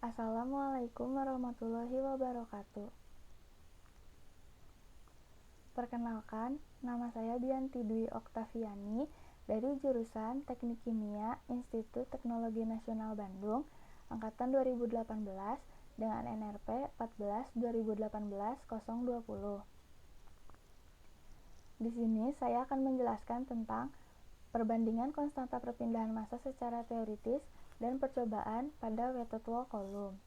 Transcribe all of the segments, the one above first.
Assalamualaikum warahmatullahi wabarakatuh. Perkenalkan, nama saya Bianti Dwi Oktaviani dari jurusan Teknik Kimia Institut Teknologi Nasional Bandung, angkatan 2018 dengan NRP 14/2018-020. Di sini saya akan menjelaskan tentang perbandingan konstanta perpindahan massa secara teoritis dan percobaan pada Waterthal Coulomb.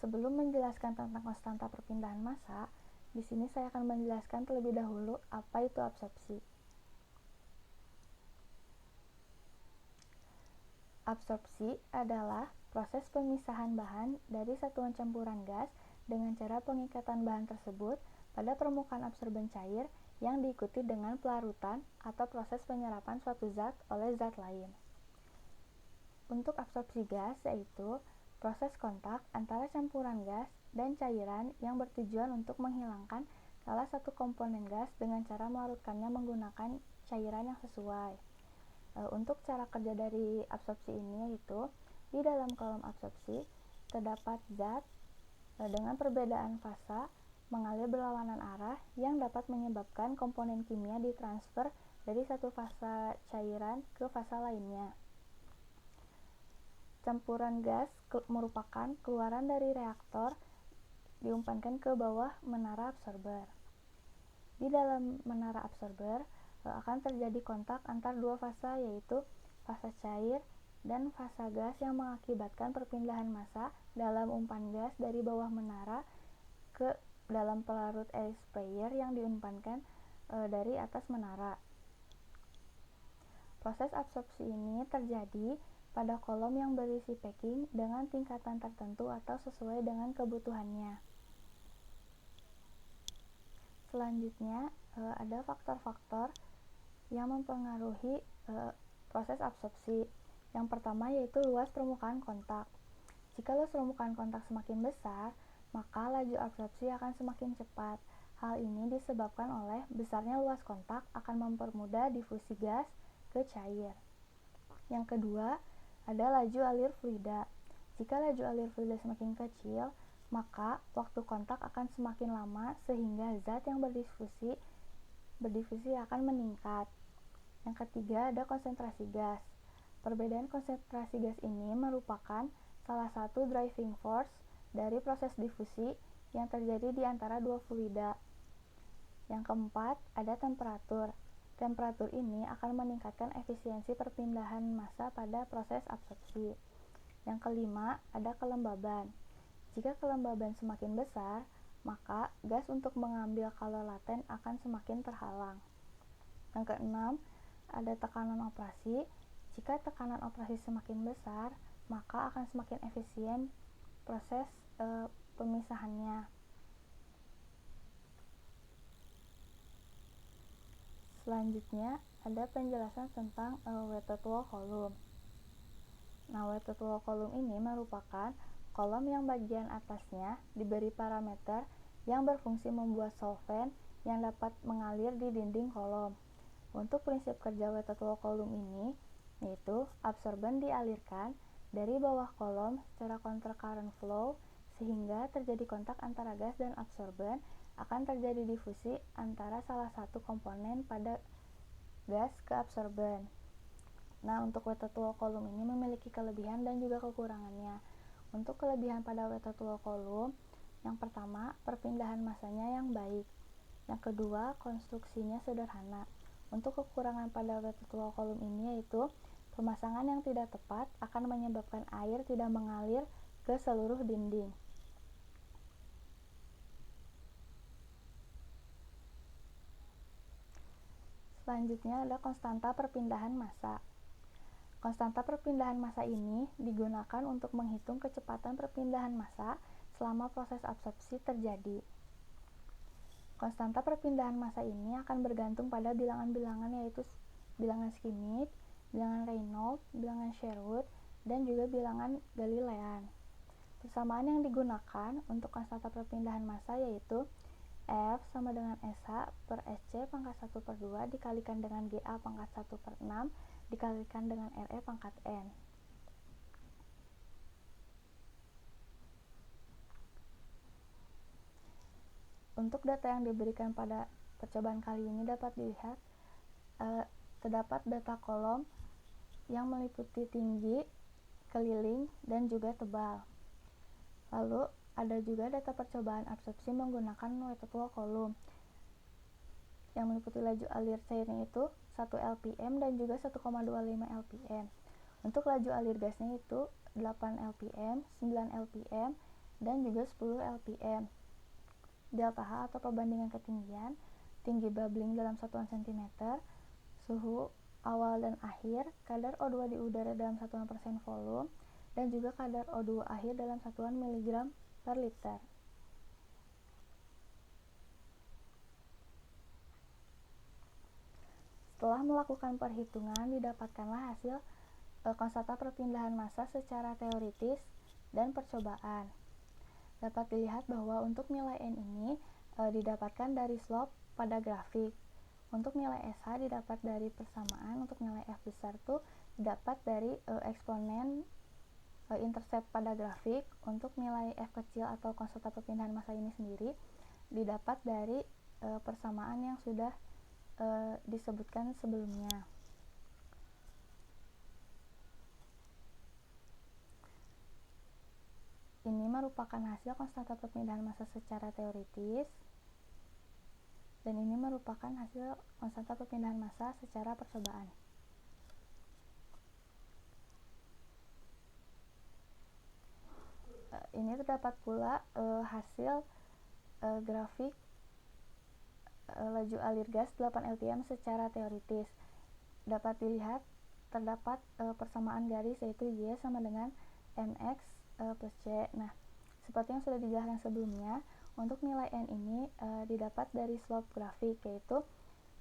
Sebelum menjelaskan tentang konstanta perpindahan massa, di sini saya akan menjelaskan terlebih dahulu apa itu absorpsi. Absorpsi adalah proses pemisahan bahan dari satuan campuran gas dengan cara pengikatan bahan tersebut pada permukaan absorben cair yang diikuti dengan pelarutan atau proses penyerapan suatu zat oleh zat lain. Untuk absorpsi gas yaitu proses kontak antara campuran gas dan cairan yang bertujuan untuk menghilangkan salah satu komponen gas dengan cara melarutkannya menggunakan cairan yang sesuai. Untuk cara kerja dari absorpsi ini yaitu di dalam kolom absorpsi terdapat zat dengan perbedaan fasa mengalir berlawanan arah yang dapat menyebabkan komponen kimia ditransfer dari satu fasa cairan ke fasa lainnya. Campuran gas merupakan keluaran dari reaktor diumpankan ke bawah menara absorber. Di dalam menara absorber akan terjadi kontak antar dua fasa yaitu fasa cair dan fasa gas yang mengakibatkan perpindahan massa dalam umpan gas dari bawah menara ke dalam pelarut air sprayer yang diumpankan dari atas menara. Proses absorpsi ini terjadi pada kolom yang berisi packing dengan tingkatan tertentu atau sesuai dengan kebutuhannya. Selanjutnya, ada faktor-faktor yang mempengaruhi proses absorpsi. Yang pertama yaitu luas permukaan kontak. Jika luas permukaan kontak semakin besar, maka laju absorpsi akan semakin cepat. Hal ini disebabkan oleh besarnya luas kontak akan mempermudah difusi gas ke cair. Yang kedua, ada laju alir fluida. Jika laju alir fluida semakin kecil, maka waktu kontak akan semakin lama sehingga zat yang berdifusi akan meningkat. Yang ketiga, ada konsentrasi gas. Perbedaan konsentrasi gas ini merupakan salah satu driving force dari proses difusi yang terjadi di antara dua fluida. Yang keempat, ada temperatur. Temperatur ini akan meningkatkan efisiensi perpindahan massa pada proses absorpsi. Yang kelima, ada kelembaban. Jika kelembaban semakin besar, maka gas untuk mengambil kalor laten akan semakin terhalang. Yang keenam, ada tekanan operasi. Jika tekanan operasi semakin besar, maka akan semakin efisien proses pemisahannya. Selanjutnya, ada penjelasan tentang Waterthal Coulomb. Waterthal Coulomb ini merupakan kolom yang bagian atasnya diberi parameter yang berfungsi membuat solvent yang dapat mengalir di dinding kolom. Untuk prinsip kerja Waterthal Coulomb ini, yaitu absorben dialirkan dari bawah kolom secara counter current flow sehingga terjadi kontak antara gas dan absorben, akan terjadi difusi antara salah satu komponen pada gas ke absorben. Untuk Waterthal Coulomb ini memiliki kelebihan dan juga kekurangannya. Untuk kelebihan pada Waterthal Coulomb, yang pertama, perpindahan massanya yang baik. Yang kedua, konstruksinya sederhana. Untuk kekurangan pada Waterthal Coulomb ini yaitu pemasangan yang tidak tepat akan menyebabkan air tidak mengalir ke seluruh dinding. Selanjutnya ada konstanta perpindahan massa. Konstanta perpindahan massa ini digunakan untuk menghitung kecepatan perpindahan massa selama proses absorpsi terjadi. Konstanta perpindahan massa ini akan bergantung pada bilangan-bilangan yaitu bilangan Schmidt, bilangan Reynolds, bilangan Sherwood, dan juga bilangan Galilean. Persamaan yang digunakan untuk konstanta perpindahan massa yaitu F sama dengan SH per SC pangkat 1 per 2 dikalikan dengan GA pangkat 1 per 6 dikalikan dengan RE pangkat N. Untuk data yang diberikan pada percobaan kali ini dapat dilihat terdapat data kolom yang meliputi tinggi, keliling, dan juga tebal. Lalu ada juga data percobaan absorpsi menggunakan wet wall column yang meliputi laju alir cairnya itu 1 lpm dan juga 1,25 lpm. Untuk laju alir gasnya itu 8 lpm, 9 lpm, dan juga 10 lpm. Delta H atau perbandingan ketinggian, tinggi bubbling dalam satuan cm, suhu awal dan akhir, kadar O2 di udara dalam satuan persen volume, dan juga kadar O2 akhir dalam satuan miligram per liter. Setelah melakukan perhitungan, didapatkanlah hasil konstanta perpindahan massa secara teoritis dan percobaan. Dapat dilihat bahwa untuk nilai N ini didapatkan dari slope pada grafik. Untuk nilai SH didapat dari persamaan, untuk nilai F besar itu didapat dari eksponen intercept pada grafik. Untuk nilai F kecil atau konstanta perpindahan massa ini sendiri didapat dari persamaan yang sudah disebutkan sebelumnya. Ini merupakan hasil konstanta perpindahan massa secara teoritis, dan ini merupakan hasil konstanta perpindahan massa secara percobaan. Ini terdapat pula hasil grafik laju alir gas 8 lpm secara teoritis. Dapat dilihat terdapat persamaan garis, yaitu Y sama dengan mx plus C. Nah, seperti yang sudah dijelaskan sebelumnya, untuk nilai N ini didapat dari slope grafik, yaitu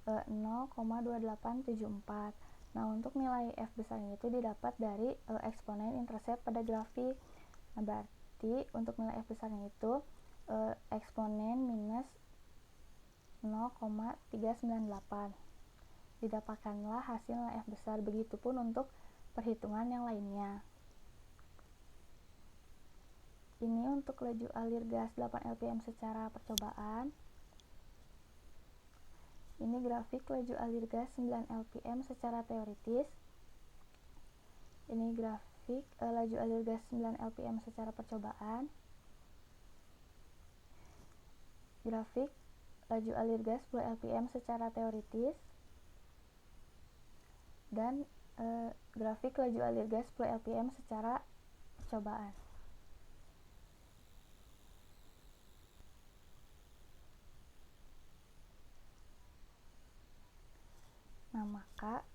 0,2874. Nah, untuk nilai F besarnya itu didapat dari eksponen intercept pada grafik. Nah, berarti untuk nilai F besarnya itu eksponen minus 0,398. Didapatkanlah hasil nilai F besar. Begitupun untuk perhitungan yang lainnya. Ini untuk laju alir gas 8 lpm secara percobaan. Ini grafik laju alir gas 9 lpm secara teoritis. Ini grafik laju alir gas 9 lpm secara percobaan. Grafik laju alir gas 10 lpm secara teoritis. Dan grafik laju alir gas 10 lpm secara percobaan. Nah, maka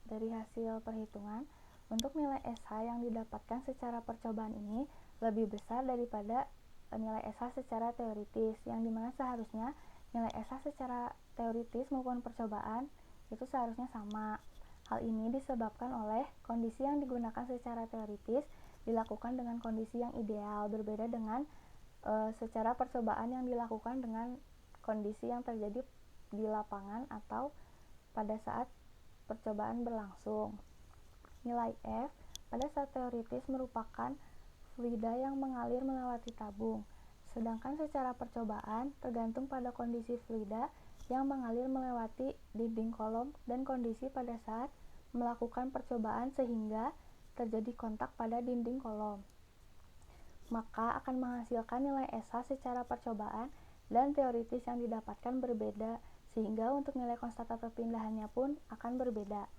dari hasil perhitungan, untuk nilai SH yang didapatkan secara percobaan ini lebih besar daripada nilai SH secara teoritis, yang dimana seharusnya nilai SH secara teoritis maupun percobaan itu seharusnya sama. Hal ini disebabkan oleh kondisi yang digunakan secara teoritis dilakukan dengan kondisi yang ideal, berbeda dengan secara percobaan yang dilakukan dengan kondisi yang terjadi di lapangan atau pada saat percobaan berlangsung. Nilai F pada saat teoritis merupakan fluida yang mengalir melewati tabung, sedangkan secara percobaan tergantung pada kondisi fluida yang mengalir melewati dinding kolom dan kondisi pada saat melakukan percobaan sehingga terjadi kontak pada dinding kolom. Maka akan menghasilkan nilai SH secara percobaan dan teoritis yang didapatkan berbeda, sehingga untuk nilai konstanta perpindahannya pun akan berbeda.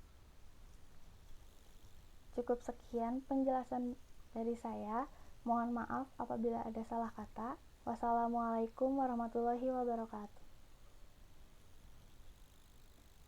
Cukup sekian penjelasan dari saya. Mohon maaf apabila ada salah kata. Wassalamualaikum warahmatullahi wabarakatuh.